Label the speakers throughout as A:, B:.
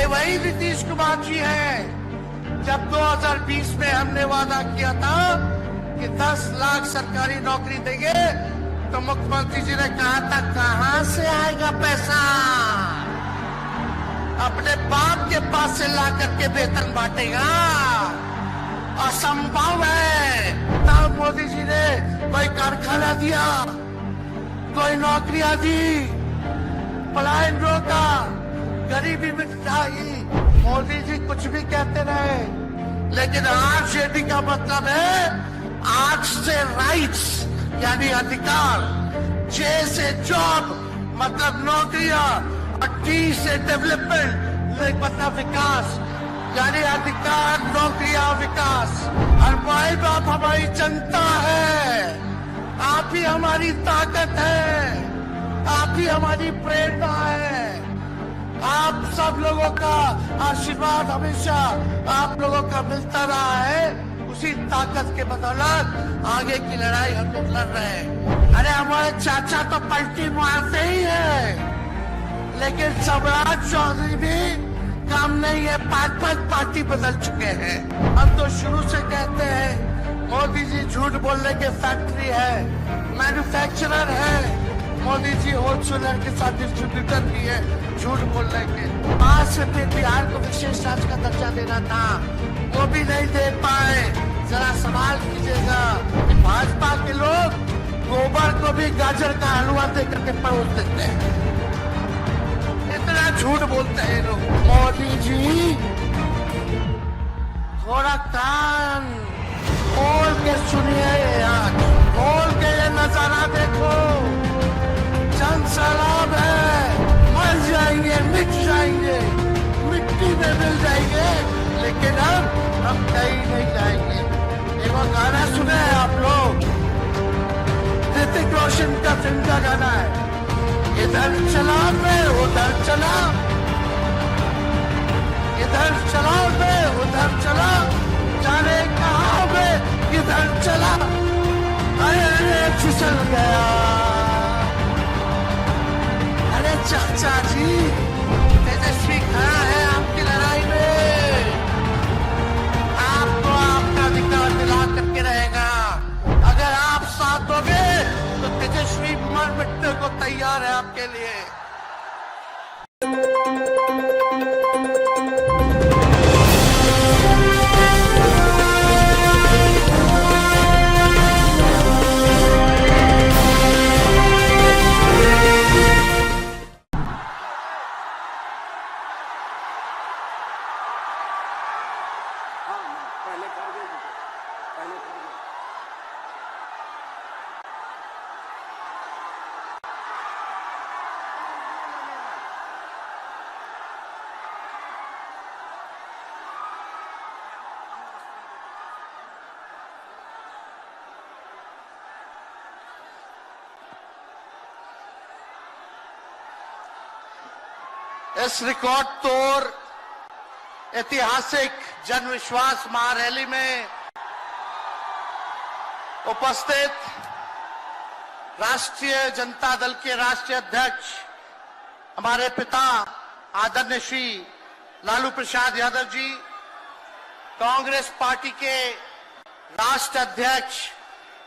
A: ये वही नीतीश कुमार जी हैं। जब 2020 में हमने वादा किया था कि 10 लाख सरकारी नौकरी देंगे, तो मुख्यमंत्री जी ने कहा था कहां से आएगा पैसा, अपने बाप के पास से ला करके वेतन बांटेगा, असंभव है। तब मोदी जी ने कोई कारखाना दिया, कोई नौकरियां दी, पलायन रोका, गरीबी मिटाई। मोदी जी कुछ भी कहते रहे, लेकिन आरजेडी का मतलब है आर से राइट्स यानी अधिकार, जे से जॉब मतलब नौकरियां, और टी से डेवलपमेंट मतलब विकास, यानी अधिकार, नौकरियां, विकास। और भाई बाप हमारी जनता है, आप ही हमारी ताकत है, आप ही हमारी प्रेरणा है। आप सब लोगों का आशीर्वाद हमेशा आप लोगों का मिलता रहा है। उसी ताकत के बदौलत आगे की लड़ाई हम लोग लड़ रहे हैं। अरे हमारे चाचा तो पलटी मारते ही है, लेकिन सम्राट चौधरी भी काम नहीं है, 5-5 पार्टी बदल चुके हैं। हम तो शुरू से कहते हैं मोदी जी झूठ बोलने के फैक्ट्री है, मैन्युफैक्चरर है। मोदी जी होलसेलर के साथ डिस्ट्रीब्यूटर भी है झूठ बोलने के। आज से फिर बिहार को विशेष राज्य का दर्जा देना था, वो भी नहीं दे पाए। जरा सवाल कीजिएगा कि भाजपा के लोग गोबर को भी गाजर का हलवा दे करके परोस देते हैं, इतना झूठ बोलते हैं लोग। मोदी जी थोड़ा कान खोल के सुनिए, आज खोल के ये नजारा देखो। जन सैलाब है, मर जाएंगे, मिट जाएंगे, मिट्टी में मिल जाएंगे, लेकिन हम कहीं नहीं जाएंगे। एक और गाना सुने हैं आप लोग, ऋतिक रोशन का फिल्म का गाना है, इधर चला मैं उधर चला, इधर चला मैं उधर चला, जाने कहाँ मैं किधर चला, अरे फिसल गया। अरे चाचा जी, तेजस्वी खड़ा है आपकी लड़ाई में, आपको आपका अधिकार दिला करके रहेगा। अगर आप साथ दोगे तो तेजस्वी मर मिटने को तैयार है आपके लिए। इस रिकॉर्ड तोड़ ऐतिहासिक जन विश्वास महारैली में उपस्थित राष्ट्रीय जनता दल के राष्ट्रीय अध्यक्ष हमारे पिता आदरणीय श्री लालू प्रसाद यादव जी, कांग्रेस पार्टी के राष्ट्रीय अध्यक्ष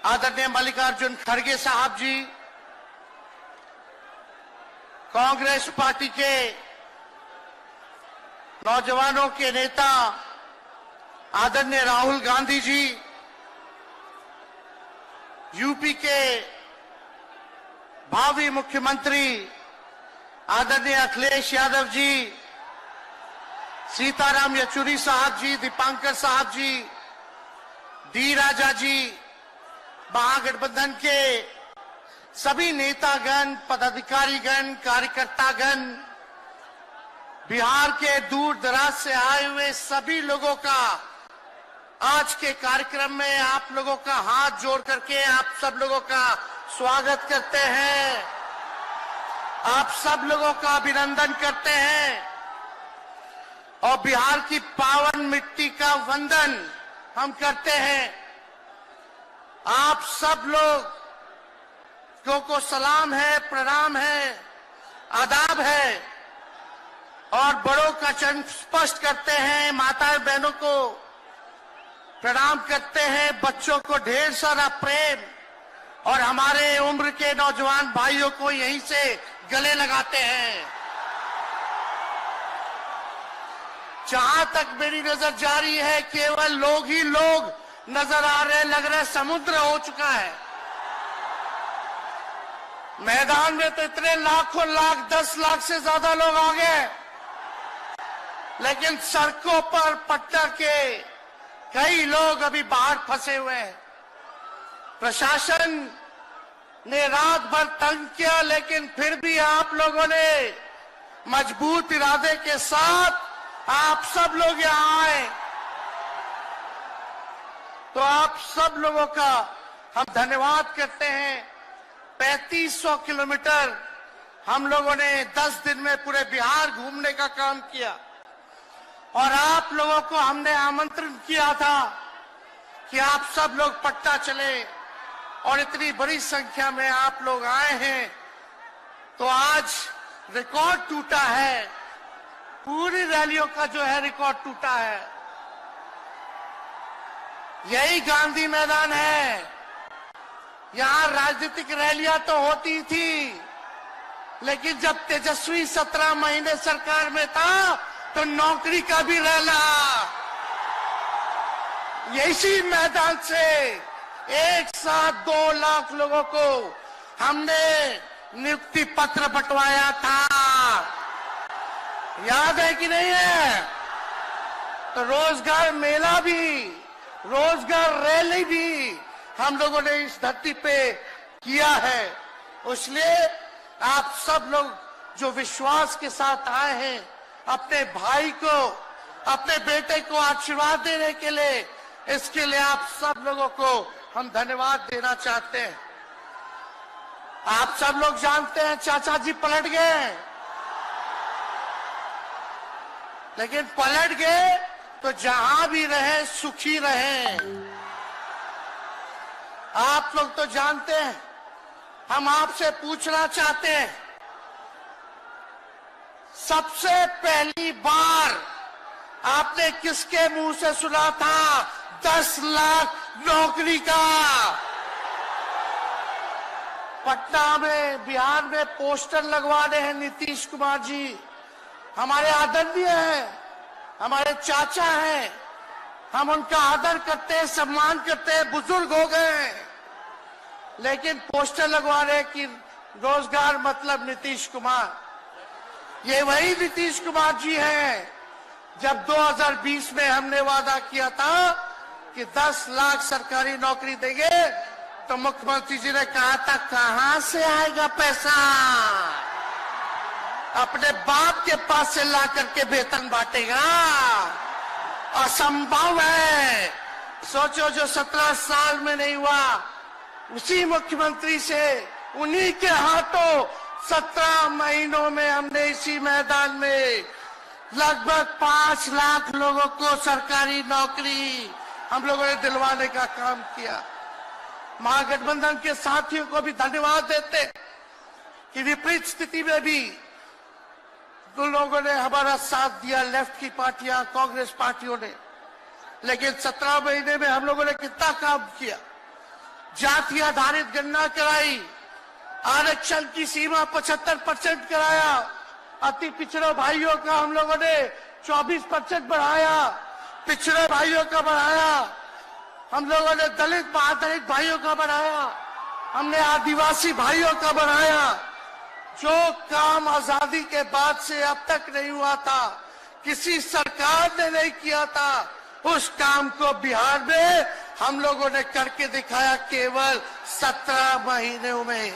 A: आदरणीय मल्लिकार्जुन खड़गे साहब जी, कांग्रेस पार्टी के नौजवानों के नेता आदरणीय राहुल गांधी जी, यूपी के भावी मुख्यमंत्री आदरणीय अखिलेश यादव जी, सीताराम येचुरी साहब जी, दीपांकर साहब जी, डी राजा जी, महागठबंधन के सभी नेतागण, पदाधिकारीगण, कार्यकर्तागण, बिहार के दूर दराज से आए हुए सभी लोगों का आज के कार्यक्रम में आप लोगों का हाथ जोड़ करके आप सब लोगों का स्वागत करते हैं, आप सब लोगों का अभिनंदन करते हैं और बिहार की पावन मिट्टी का वंदन हम करते हैं। आप सब लोग को सलाम है, प्रणाम है, आदाब है। और बड़ों का चरण स्पष्ट करते हैं, माताएं बहनों को प्रणाम करते हैं, बच्चों को ढेर सारा प्रेम और हमारे उम्र के नौजवान भाइयों को यहीं से गले लगाते हैं। जहां तक मेरी नजर जा रही है केवल लोग ही लोग नजर आ रहे, लग रहा है समुद्र हो चुका है। मैदान में तो इतने लाखों लाख 10 लाख से ज्यादा लोग आ गए, लेकिन सड़कों पर पटना के कई लोग अभी बाहर फंसे हुए हैं। प्रशासन ने रात भर तंग किया, लेकिन फिर भी आप लोगों ने मजबूत इरादे के साथ आप सब लोग यहां आए, तो आप सब लोगों का हम धन्यवाद करते हैं। 3500 किलोमीटर हम लोगों ने 10 दिन में पूरे बिहार घूमने का काम किया और आप लोगों को हमने आमंत्रण किया था कि आप सब लोग पटना चले और इतनी बड़ी संख्या में आप लोग आए हैं, तो आज रिकॉर्ड टूटा है। पूरी रैलियों का जो है रिकॉर्ड टूटा है। यही गांधी मैदान है। यहां राजनीतिक रैलियां तो होती थी, लेकिन जब तेजस्वी 17 महीने सरकार में था तो नौकरी का भी रैला इसी मैदान से एक साथ 2 लाख लोगों को हमने नियुक्ति पत्र बंटवाया था। याद है कि नहीं है? तो रोजगार मेला भी, रोजगार रैली भी हम लोगों ने इस धरती पे किया है। इसलिए आप सब लोग जो विश्वास के साथ आए हैं, अपने भाई को, अपने बेटे को आशीर्वाद देने के लिए, इसके लिए आप सब लोगों को हम धन्यवाद देना चाहते हैं। आप सब लोग जानते हैं चाचा जी पलट गए, लेकिन पलट गए तो जहां भी रहे सुखी रहे। आप लोग तो जानते हैं, हम आपसे पूछना चाहते हैं, सबसे पहली बार आपने किसके मुंह से सुना था 10 लाख नौकरी का? पटना में, बिहार में पोस्टर लगवाने हैं नीतीश कुमार जी। हमारे आदरणीय हैं, हमारे चाचा हैं, हम उनका आदर करते हैं, सम्मान करते हैं, बुजुर्ग हो गए हैं, लेकिन पोस्टर लगवा रहे कि रोजगार मतलब नीतीश कुमार। ये वही नीतीश कुमार जी हैं जब 2020 में हमने वादा किया था कि 10 लाख सरकारी नौकरी देंगे, तो मुख्यमंत्री जी ने कहा था कहां से आएगा पैसा? अपने बाप के पास से ला करके वेतन बांटेगा? असंभव है। सोचो, जो 17 साल में नहीं हुआ, उसी मुख्यमंत्री से, उन्हीं के हाथों 17 महीनों में हमने इसी मैदान में लगभग 5 लाख लोगों को सरकारी नौकरी हम लोगों ने दिलवाने का काम किया। महागठबंधन के साथियों को भी धन्यवाद देते कि विपरीत स्थिति में भी तो लोगों ने हमारा साथ दिया, लेफ्ट की पार्टियां, कांग्रेस पार्टियों ने। लेकिन 17 महीने में हम लोगों ने कितना काम किया। जाति आधारित गणना कराई, आरक्षण की सीमा 75% कराया, अति पिछड़े भाइयों का हम लोगों ने 24% बढ़ाया, पिछड़े भाइयों का बढ़ाया, हम लोगों ने दलित महादलित भाइयों का बढ़ाया, हमने आदिवासी भाइयों का बढ़ाया। जो काम आजादी के बाद से अब तक नहीं हुआ था, किसी सरकार ने नहीं किया था, उस काम को बिहार में हम लोगों ने करके दिखाया केवल 17 महीनों में।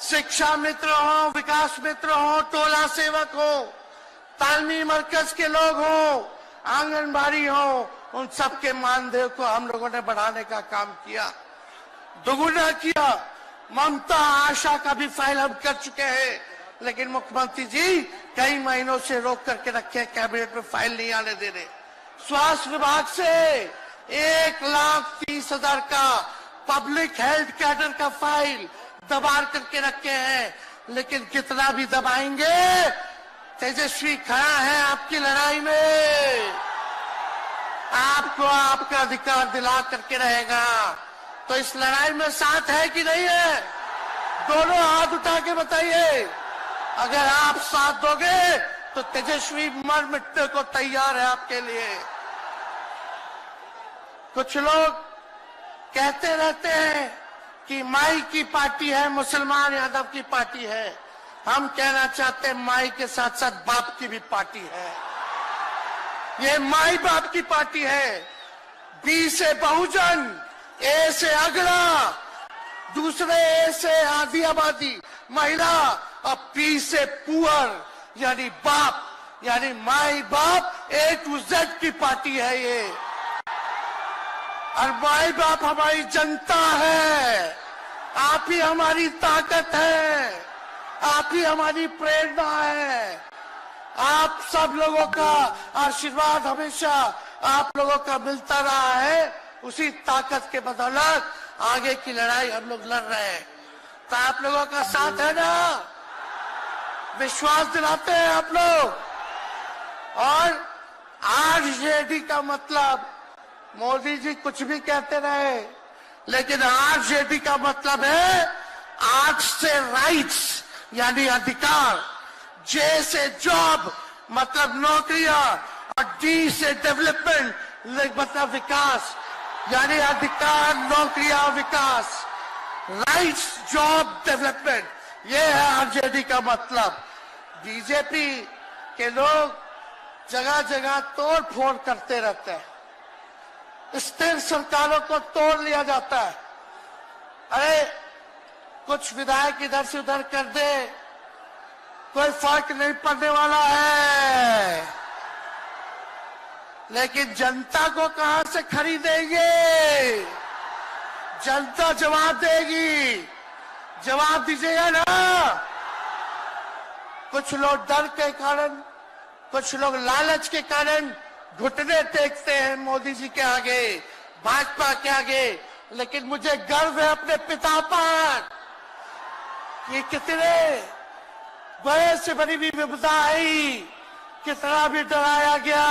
A: शिक्षा मित्र हो, विकास मित्र हो, टोला सेवक हो, तालमी मरकज के लोग हो, आंगनबाड़ी हो, उन सबके मानदेय को हम लोगों ने बढ़ाने का काम किया, दोगुना किया। ममता आशा का भी फाइल हम कर चुके हैं, लेकिन मुख्यमंत्री जी कई महीनों से रोक करके रखे, कैबिनेट में फाइल नहीं आने दे रहे। स्वास्थ्य विभाग से 1,30,000 का पब्लिक हेल्थ कैडर का फाइल दबा करके रखे हैं, लेकिन कितना भी दबाएंगे तेजस्वी खड़ा है आपकी लड़ाई में, आपको आपका अधिकार दिला करके रहेगा। तो इस लड़ाई में साथ है कि नहीं है? दोनों हाथ उठा के बताइए। अगर आप साथ दोगे तो तेजस्वी मर मिटने को तैयार है आपके लिए। कुछ लोग कहते रहते हैं कि माई की पार्टी है, मुसलमान यादव की पार्टी है। हम कहना चाहते हैं माई के साथ साथ बाप की भी पार्टी है। ये माई बाप की पार्टी है। बी से बहुजन, ए से अगड़ा, दूसरे ए से आधी आबादी महिला और पी से पुअर यानी बाप, यानी माई बाप ए टू जेड की पार्टी है ये। और माई बाप हमारी जनता है। आप ही हमारी ताकत है, आप ही हमारी प्रेरणा है। आप सब लोगों का आशीर्वाद हमेशा आप लोगों का मिलता रहा है। उसी ताकत के बदौलत आगे की लड़ाई हम लोग लड़ रहे हैं। तो आप लोगों का साथ है ना? विश्वास दिलाते हैं आप लोग। और आरजेडी का मतलब, मोदी जी कुछ भी कहते रहे, लेकिन आरजेडी का मतलब है आर से राइट्स यानी अधिकार, जे से जॉब मतलब नौकरियां, और डी से डेवलपमेंट मतलब विकास, यानी अधिकार, नौकरियां, विकास, राइट्स, जॉब, डेवलपमेंट, ये है आरजेडी का मतलब। बीजेपी के लोग जगह जगह तोड़ फोड़ करते रहते हैं। स्थिर सरकारों को तोड़ लिया जाता है। अरे कुछ विधायक इधर से उधर कर दे, कोई फर्क नहीं पड़ने वाला है। लेकिन जनता को कहां से खरीदेंगे? जनता जवाब देगी। जवाब दीजिएगा ना। कुछ लोग डर के कारण, कुछ लोग लालच के कारण घुटने टेकते हैं मोदी जी के आगे, भाजपा के आगे। लेकिन मुझे गर्व है अपने पिता पर। ये कितने बड़े से बड़ी भी विपदा आई, कितना भी डराया गया,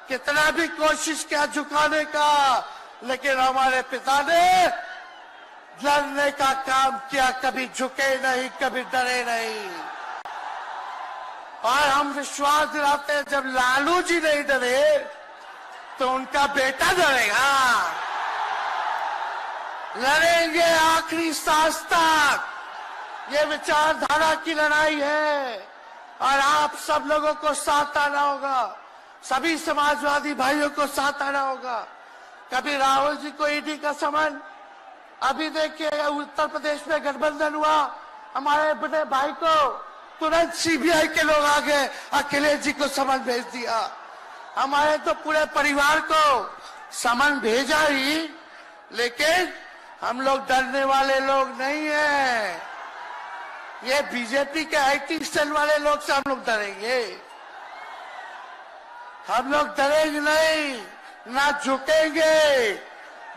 A: कितना भी कोशिश किया झुकाने का, लेकिन हमारे पिता ने लड़ने का काम किया। कभी झुके नहीं, कभी डरे नहीं। और हम विश्वास दिलाते हैं जब लालू जी नहीं डरे तो उनका बेटा डरेगा। लड़ेंगे आखिरी सांस तक। ये विचारधारा की लड़ाई है और आप सब लोगों को साथ आना होगा। सभी समाजवादी भाइयों को साथ आना होगा। कभी राहुल जी को ईडी का समन, अभी देखिए उत्तर प्रदेश में गठबंधन हुआ, हमारे बड़े भाई को तुरंत सीबीआई के लोग आ गए, अखिलेश जी को समन भेज दिया। हमारे तो पूरे परिवार को समन भेजा ही, लेकिन हम लोग डरने वाले लोग नहीं हैं। ये बीजेपी के आईटी सेल वाले लोग से हम लोग डरेंगे? हम लोग डरेंगे नहीं, ना झुकेंगे।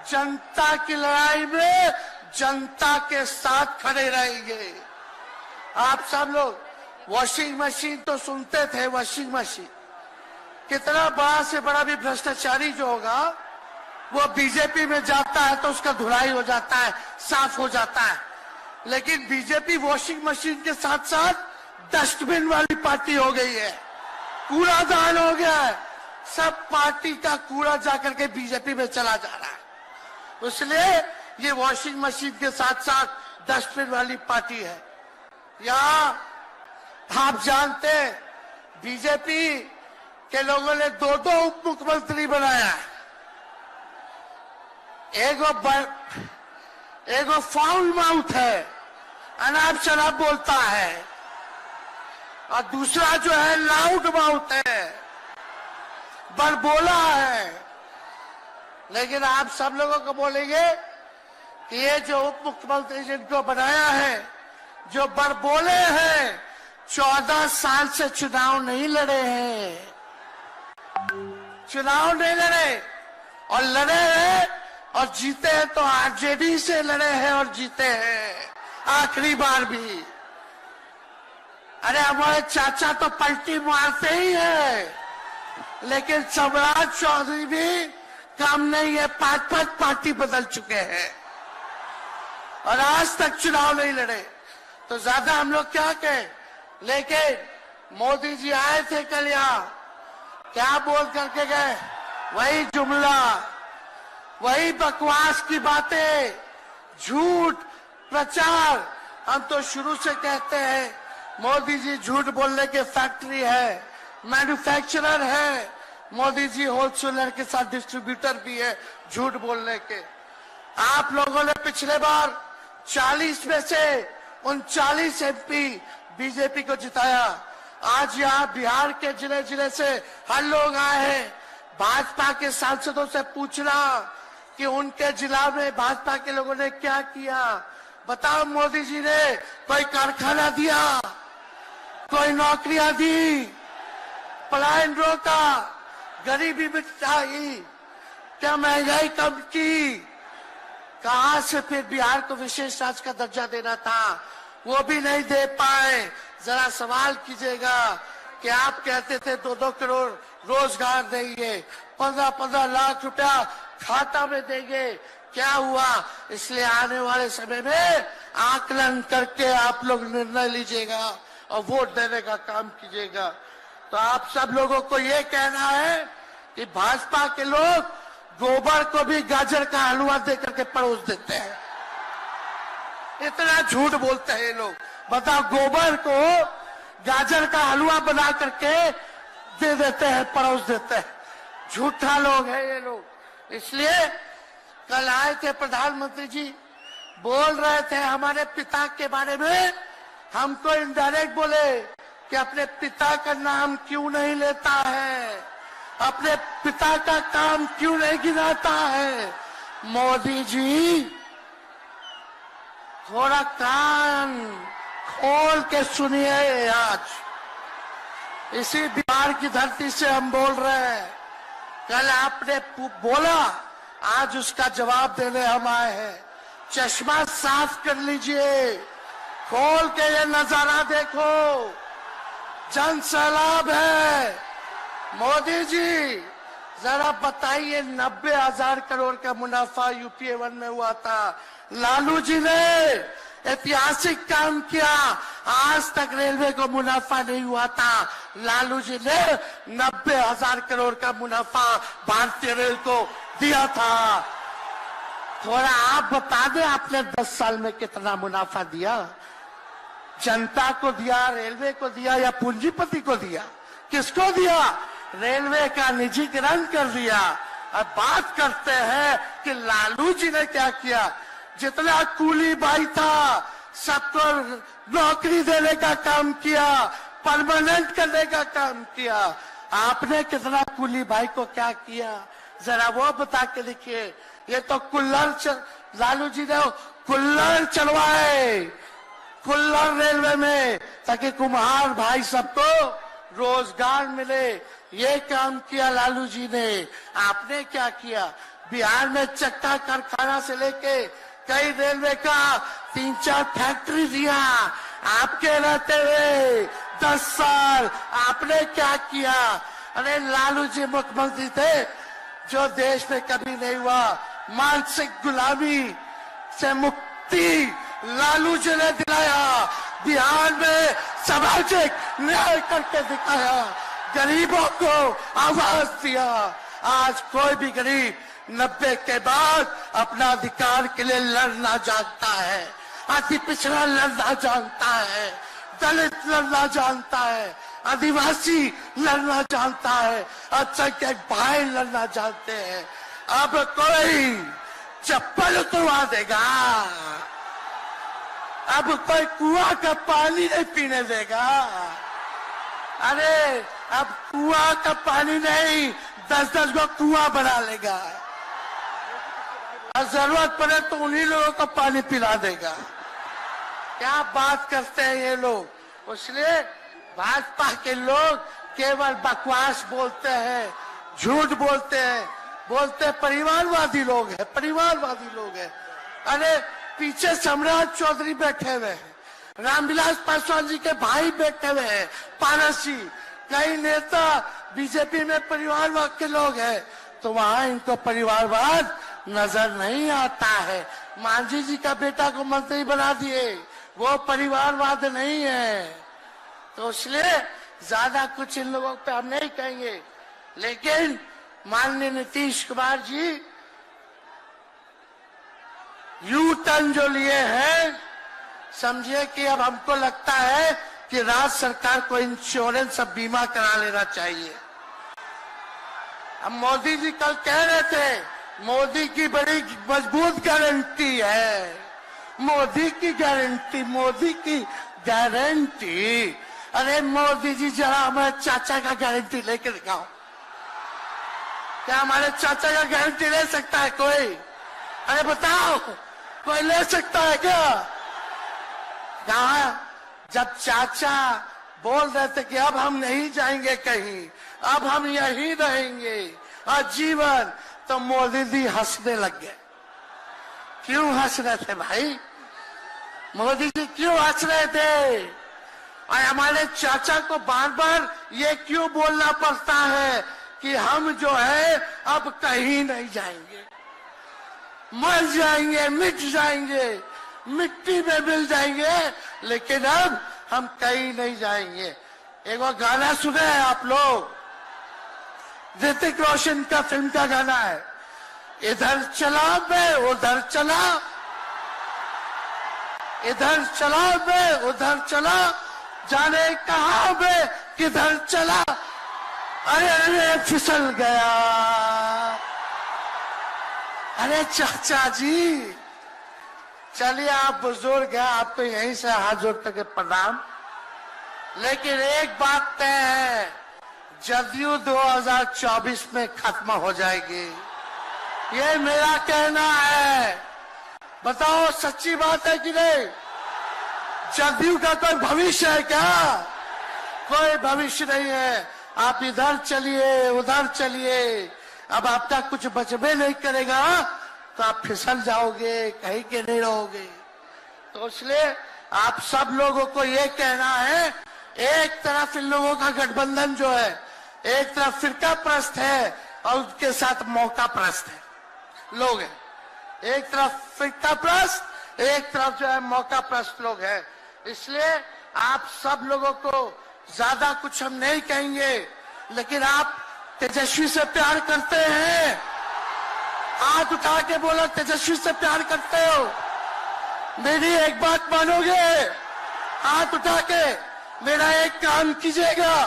A: जनता की लड़ाई में जनता के साथ खड़े रहेंगे। आप सब लोग वॉशिंग मशीन तो सुनते थे, वॉशिंग मशीन कितना बड़ा से बड़ा भी भ्रष्टाचारी जो होगा वो बीजेपी में जाता है तो उसका धुलाई हो जाता है, साफ हो जाता है। लेकिन बीजेपी वॉशिंग मशीन के साथ साथ डस्टबिन वाली पार्टी हो गई है, कूड़ादान हो गया है। सब पार्टी का कूड़ा जाकर के बीजेपी में चला जा रहा है। इसलिए ये वॉशिंग मशीन के साथ साथ डस्टबिन वाली पार्टी है। यहाँ आप जानते हैं बीजेपी के लोगों ने दो दो उप मुख्यमंत्री बनाया है। एगो फाउल माउथ है, अनाप शनाप बोलता है, और दूसरा जो है लाउड माउथ है, बड़बोला है। लेकिन आप सब लोगों को बोलेंगे कि ये जो उप मुख्यमंत्री जिनको बनाया है, जो बड़बोले हैं, 14 साल से चुनाव नहीं लड़े हैं, चुनाव नहीं लड़े, और लड़े हैं और जीते हैं तो आरजेडी से लड़े हैं और जीते हैं आखिरी बार भी। अरे हमारे चाचा तो पलटी मारते ही है, लेकिन सम्राट चौधरी भी काम नहीं है, 5-5 पार्टी बदल चुके हैं और आज तक चुनाव नहीं लड़े। तो ज्यादा हम लोग क्या कहें, लेकिन मोदी जी आए थे कल यहाँ, क्या बोल करके गए, वही जुमला, वही बकवास की बातें, झूठ प्रचार। हम तो शुरू से कहते हैं मोदी जी झूठ बोलने के फैक्ट्री है, मैन्युफैक्चरर है। मोदी जी होलसेलर के साथ डिस्ट्रीब्यूटर भी है झूठ बोलने के। आप लोगों ने पिछले बार 40 में से 39 एमपी बीजेपी को जिताया। आज यहाँ बिहार के जिले जिले से हर लोग आए हैं भाजपा के सांसदों से पूछना कि उनके जिला में भाजपा के लोगों ने क्या किया। बताओ, मोदी जी ने कोई कारखाना दिया, कोई नौकरियां दी, पलायन रोका, गरीबी मिटाई, क्या महंगाई कम की? कहां से फिर बिहार को विशेष राज्य का दर्जा देना था, वो भी नहीं दे पाए। जरा सवाल कीजिएगा कि आप कहते थे 2-2 करोड़ रोजगार देंगे, 15-15 लाख रुपया खाता में देंगे, क्या हुआ? इसलिए आने वाले समय में आकलन करके आप लोग निर्णय लीजिएगा और वोट देने का काम कीजिएगा। तो आप सब लोगों को ये कहना है कि भाजपा के लोग गोबर को भी गाजर का हलवा दे करके परोस देते हैं। इतना झूठ बोलते हैं ये लोग। बताओ, गोबर को गाजर का हलवा बना करके दे देते हैं, परोस देते हैं। झूठा लोग हैं ये लोग। इसलिए कल आए थे प्रधानमंत्री जी, बोल रहे थे हमारे पिता के बारे में, हमको इनडायरेक्ट बोले कि अपने पिता का नाम क्यों नहीं लेता है, अपने पिता का काम क्यों नहीं गिनाता है। मोदी जी, थोड़ा कान खोल के सुनिए। आज इसी बिहार की धरती से हम बोल रहे हैं, कल आपने बोला, आज उसका जवाब देने हम आए हैं। चश्मा साफ कर लीजिए, खोल के ये नजारा देखो, जन सैलाब है। मोदी जी, जरा बताइए, 90,000 करोड़ का मुनाफा यूपीए 1 में हुआ था। लालू जी ने ऐतिहासिक काम किया, आज तक रेलवे को मुनाफा नहीं हुआ था। लालू जी ने 90,000 करोड़ का मुनाफा भारतीय रेल को दिया था। थोड़ा आप बता दें, आपने 10 साल में कितना मुनाफा दिया? जनता को दिया, रेलवे को दिया या पूंजीपति को दिया? किसको दिया? रेलवे का निजीकरण कर दिया। अब बात करते हैं कि लालू जी ने क्या किया। जितना कूली भाई था सबको नौकरी देने का काम किया, परमानेंट करने का काम किया। आपने कितना कूली भाई को क्या किया, जरा वो बता के देखिए। ये तो लालू जी ने कुल्लर चलवाए, कुल्लर रेलवे में, ताकि कुम्हार भाई सबको रोजगार मिले। ये काम किया लालू जी ने। आपने क्या किया? बिहार में चक्का कारखाना से लेके कई रेलवे का 3-4 फैक्ट्री दिया। आपके रहते हुए 10 साल आपने क्या किया? अरे लालू जी मुख्यमंत्री थे जो देश में कभी नहीं हुआ। मानसिक गुलामी से मुक्ति लालू जी ने दिलाया। बिहार में सामाजिक न्याय करके दिखाया, गरीबों को आवाज दिया। आज कोई भी गरीब 90 के बाद अपना अधिकार के लिए लड़ना जानता है, अति पिछड़ा लड़ना जानता है, दलित लड़ना जानता है, आदिवासी लड़ना जानता है, अल्पसंख्यक भाई लड़ना जानते हैं। अब कोई चप्पल उतरवा देगा, अब कोई कुआं का पानी नहीं पीने देगा। अरे अब कुआं का पानी नहीं, 10-10 को कुआं बना लेगा और जरूरत पड़े तो उन्हीं लोगों को पानी पिला देगा। क्या बात करते हैं ये लोग। इसलिए भाजपा के लोग केवल बकवास बोलते हैं, झूठ बोलते हैं, बोलते परिवारवादी लोग हैं, परिवारवादी लोग हैं। अरे पीछे सम्राट चौधरी बैठे हुए हैं, रामविलास पासवान जी के भाई बैठे हुए हैं, पारस जी, कई नेता बीजेपी में परिवारवाद के लोग हैं, तो वहां इनको परिवारवाद नजर नहीं आता है। मांझी जी का बेटा को मंत्री बना दिए, वो परिवारवाद नहीं है। तो इसलिए ज्यादा कुछ इन लोगों पे हम नहीं कहेंगे, लेकिन माननीय नीतीश कुमार जी यू टर्न जो लिए हैं, समझिए कि अब हमको लगता है कि राज्य सरकार को इंश्योरेंस अब बीमा करा लेना चाहिए। अब मोदी जी कल कह रहे थे मोदी की बड़ी मजबूत गारंटी है, मोदी की गारंटी, मोदी की गारंटी। अरे मोदी जी जरा हमारे चाचा का गारंटी लेके दिखाओ। क्या हमारे चाचा का गारंटी ले सकता है कोई? अरे बताओ, कोई ले सकता है क्या? कहा जब चाचा बोल रहे थे कि अब हम नहीं जाएंगे कहीं, अब हम यहीं रहेंगे आजीवन, तो मोदी जी हंसने लग गए। क्यों हंस रहे थे भाई? मोदी जी क्यों हंस रहे थे? और हमारे चाचा को बार बार ये क्यों बोलना पड़ता है कि हम जो है अब कहीं नहीं जाएंगे, मर जाएंगे, मिट जाएंगे, मिट्टी में मिल जाएंगे, लेकिन अब हम कहीं नहीं जाएंगे। एक वो गाना सुने हैं आप लोग, ऋतिक रोशन का फिल्म का गाना है, इधर चला मैं उधर चला, इधर चला मैं उधर चला, जाने कहा मैं किधर चला, अरे अरे फिसल गया। अरे चाचा जी, चलिए आप बुजुर्ग हैं, आपको यहीं से हाथ जोड़ करके प्रणाम, लेकिन एक बात तय है, जदयू 2024 में खत्म हो जाएगी, ये मेरा कहना है। बताओ सच्ची बात है कि नहीं? जदयू का कोई भविष्य है क्या? कोई भविष्य नहीं है। आप इधर चलिए उधर चलिए, अब आपका कुछ बचबे नहीं करेगा तो आप फिसल जाओगे, कहीं के नहीं रहोगे। तो इसलिए आप सब लोगों को ये कहना है, एक तरफ इन लोगों का गठबंधन जो है, एक तरफ फिरका प्रस्त है और उसके साथ मौका प्रस्त है लोग हैं। एक तरफ फिरका प्रस्त, एक तरफ जो है मौका प्रस्त लोग हैं। इसलिए आप सब लोगों को ज्यादा कुछ हम नहीं कहेंगे, लेकिन आप तेजस्वी से प्यार करते हैं? हाथ उठा के बोलो, तेजस्वी से प्यार करते हो? मेरी एक बात मानोगे? हाथ उठा के मेरा एक काम कीजिएगा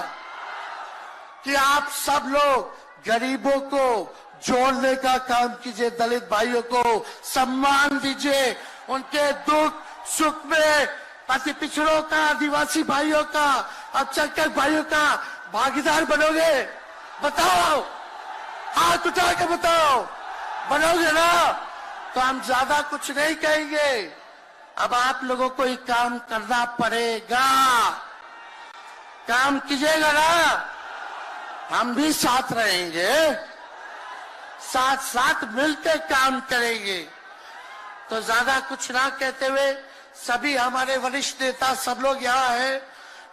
A: कि आप सब लोग गरीबों को जोड़ने का काम कीजिए, दलित भाइयों को सम्मान दीजिए, उनके दुख सुख में अति पिछड़ों का, आदिवासी भाइयों का, अल्पसंख्यक भाइयों का भागीदार बनोगे? बताओ, हाथ उठा के बताओ, बनोगे ना? तो हम ज्यादा कुछ नहीं कहेंगे, अब आप लोगों को ही काम करना पड़ेगा। काम कीजिएगा ना, हम भी साथ रहेंगे, साथ साथ मिलकर काम करेंगे। तो ज्यादा कुछ ना कहते हुए सभी हमारे वरिष्ठ नेता सब लोग यहाँ हैं,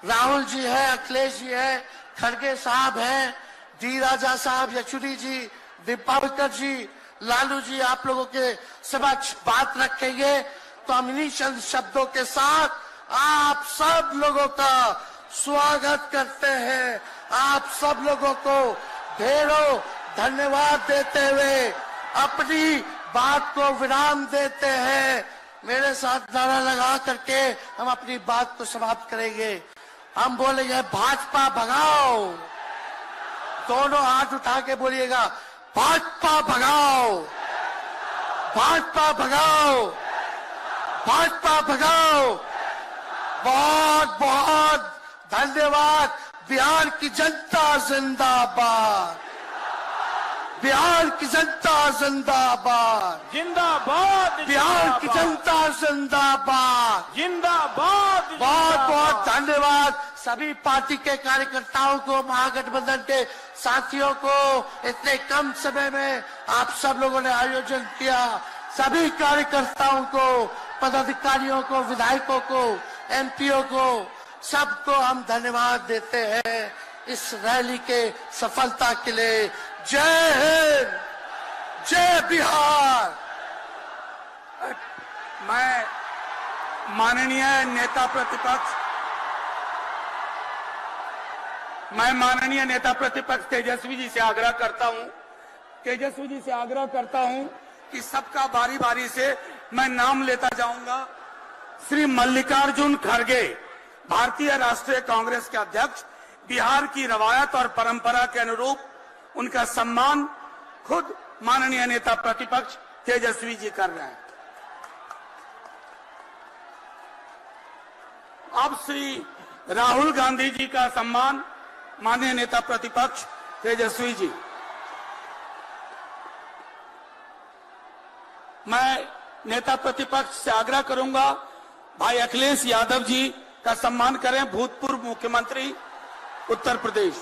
A: राहुल जी है, अखिलेश जी है, खड़गे साहब हैं, डी राजा साहब, यशुरी जी, दीपावकर जी, लालू जी आप लोगों के समक्ष बात रखेंगे। तो हम इन्हीं चंद शब्दों के साथ आप सब लोगों का स्वागत करते हैं, आप सब लोगों को ढेरों धन्यवाद देते हुए अपनी बात को विराम देते हैं। मेरे साथ नारा लगा करके हम अपनी बात को समाप्त करेंगे। हम बोलेंगे भाजपा भगाओ, दोनों हाथ उठा के बोलिएगा, भाजपा भगाओ, भाजपा भगाओ, भाजपा भगाओ। बहुत बहुत धन्यवाद। बिहार की जनता जिंदाबाद, बिहार की जनता जिंदाबाद,
B: जिंदाबाद,
A: बिहार की जनता जिंदाबाद,
B: जिंदाबाद।
A: बहुत बहुत धन्यवाद सभी पार्टी के कार्यकर्ताओं को, महागठबंधन के साथियों को। इतने कम समय में आप सब लोगों ने आयोजन किया, सभी कार्यकर्ताओं को, पदाधिकारियों को, विधायकों को एमपीओ को, सबको हम धन्यवाद देते हैं इस रैली के सफलता के लिए। जय हिंद, जय बिहार।
C: मैं माननीय नेता प्रतिपक्ष तेजस्वी जी से आग्रह करता हूं कि सबका बारी बारी से मैं नाम लेता जाऊंगा। श्री मल्लिकार्जुन खड़गे, भारतीय राष्ट्रीय कांग्रेस के अध्यक्ष, बिहार की रवायत और परंपरा के अनुरूप उनका सम्मान खुद माननीय नेता प्रतिपक्ष तेजस्वी जी कर रहे हैं। अब श्री राहुल गांधी जी का सम्मान माननीय नेता प्रतिपक्ष तेजस्वी जी। मैं नेता प्रतिपक्ष से आग्रह करूंगा भाई अखिलेश यादव जी का सम्मान करें, भूतपूर्व मुख्यमंत्री उत्तर प्रदेश।